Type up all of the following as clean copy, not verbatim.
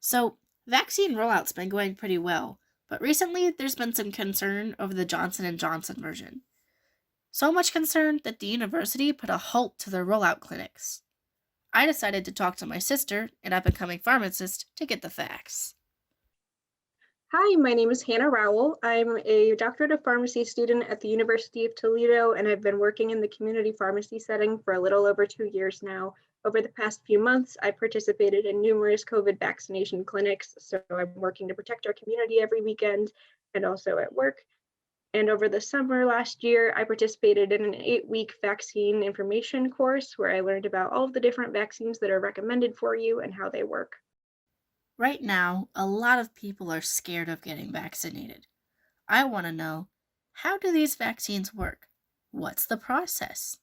So, vaccine rollout's been going pretty well, but recently there's been some concern over the Johnson & Johnson version. So much concern that the university put a halt to their rollout clinics. I decided to talk to my sister, an up-and-coming pharmacist, to get the facts. Hi, my name is Hannah Rowell. I'm a doctorate of pharmacy student at the University of Toledo, and I've been working in the community pharmacy setting for a little over 2 years now. Over the past few months, I participated in numerous COVID vaccination clinics, so I'm working to protect our community every weekend and also at work. And over the summer last year, I participated in an 8-week vaccine information course where I learned about all of the different vaccines that are recommended for you and how they work. Right now, a lot of people are scared of getting vaccinated. I want to know, how do these vaccines work? What's the process?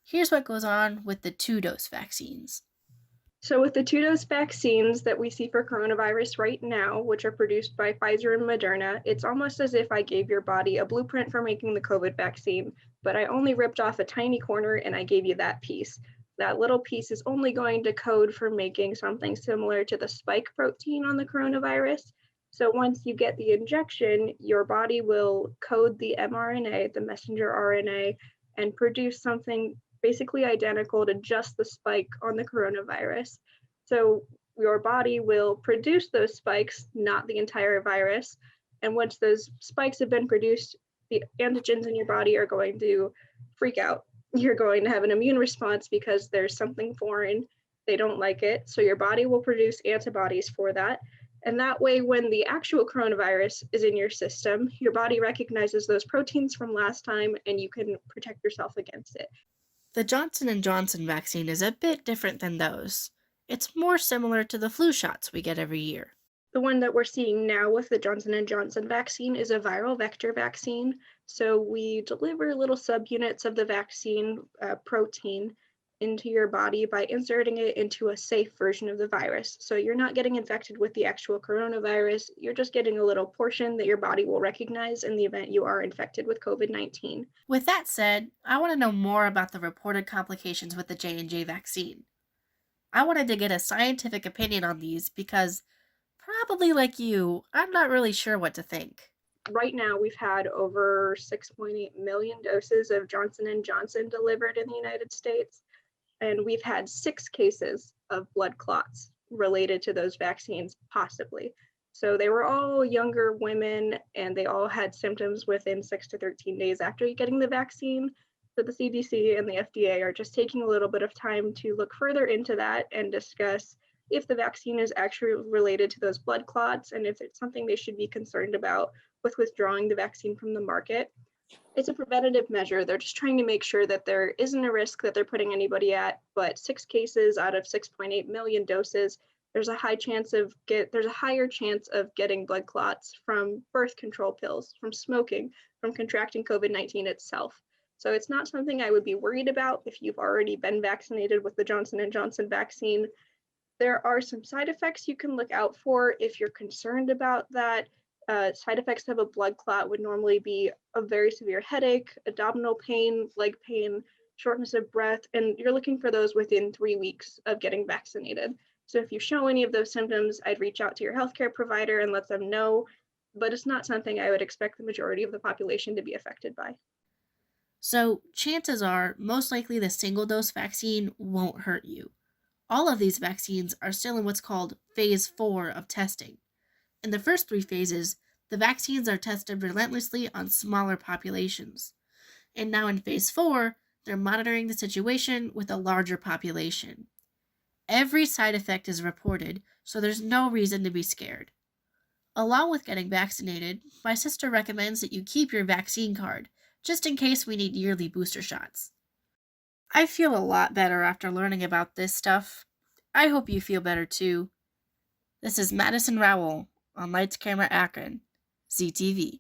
Here's what goes on with the two-dose vaccines. So with the two-dose vaccines that we see for coronavirus right now, which are produced by Pfizer and Moderna, it's almost as if I gave your body a blueprint for making the COVID vaccine, but I only ripped off a tiny corner and I gave you that piece. That little piece is only going to code for making something similar to the spike protein on the coronavirus. So once you get the injection, your body will code the mRNA, the messenger RNA, and produce something basically identical to just the spike on the coronavirus. So your body will produce those spikes, not the entire virus. And once those spikes have been produced, the antigens in your body are going to freak out. You're going to have an immune response because there's something foreign. They don't like it. So your body will produce antibodies for that. And that way, when the actual coronavirus is in your system, your body recognizes those proteins from last time and you can protect yourself against it. The Johnson & Johnson vaccine is a bit different than those. It's more similar to the flu shots we get every year. The one that we're seeing now with the Johnson & Johnson vaccine is a viral vector vaccine. So we deliver little subunits of the vaccine protein into your body by inserting it into a safe version of the virus. So you're not getting infected with the actual coronavirus, you're just getting a little portion that your body will recognize in the event you are infected with COVID-19. With that said, I want to know more about the reported complications with the J&J vaccine. I wanted to get a scientific opinion on these because, probably like you, I'm not really sure what to think. Right now, we've had over 6.8 million doses of Johnson & Johnson delivered in the United States. And we've had 6 cases of blood clots related to those vaccines, possibly. So they were all younger women and they all had symptoms within 6 to 13 days after getting the vaccine. So the CDC and the FDA are just taking a little bit of time to look further into that and discuss if the vaccine is actually related to those blood clots and if it's something they should be concerned about with withdrawing the vaccine from the market. It's a preventative measure. They're just trying to make sure that there isn't a risk that they're putting anybody at, but 6 cases out of 6.8 million doses, there's a higher chance of getting blood clots from birth control pills, from smoking, from contracting COVID-19 itself. So it's not something I would be worried about if you've already been vaccinated with the Johnson & Johnson vaccine. There are some side effects you can look out for if you're concerned about that. Side effects of a blood clot would normally be a very severe headache, abdominal pain, leg pain, shortness of breath, and you're looking for those within 3 weeks of getting vaccinated. So if you show any of those symptoms, I'd reach out to your healthcare provider and let them know, but it's not something I would expect the majority of the population to be affected by. So, chances are, most likely the single dose vaccine won't hurt you. All of these vaccines are still in what's called phase 4 of testing. In the first 3 phases, the vaccines are tested relentlessly on smaller populations. And now in phase 4, they're monitoring the situation with a larger population. Every side effect is reported, so there's no reason to be scared. Along with getting vaccinated, my sister recommends that you keep your vaccine card, just in case we need yearly booster shots. I feel a lot better after learning about this stuff. I hope you feel better too. This is Madison Rowell on Lights Camera Akron, ZTV.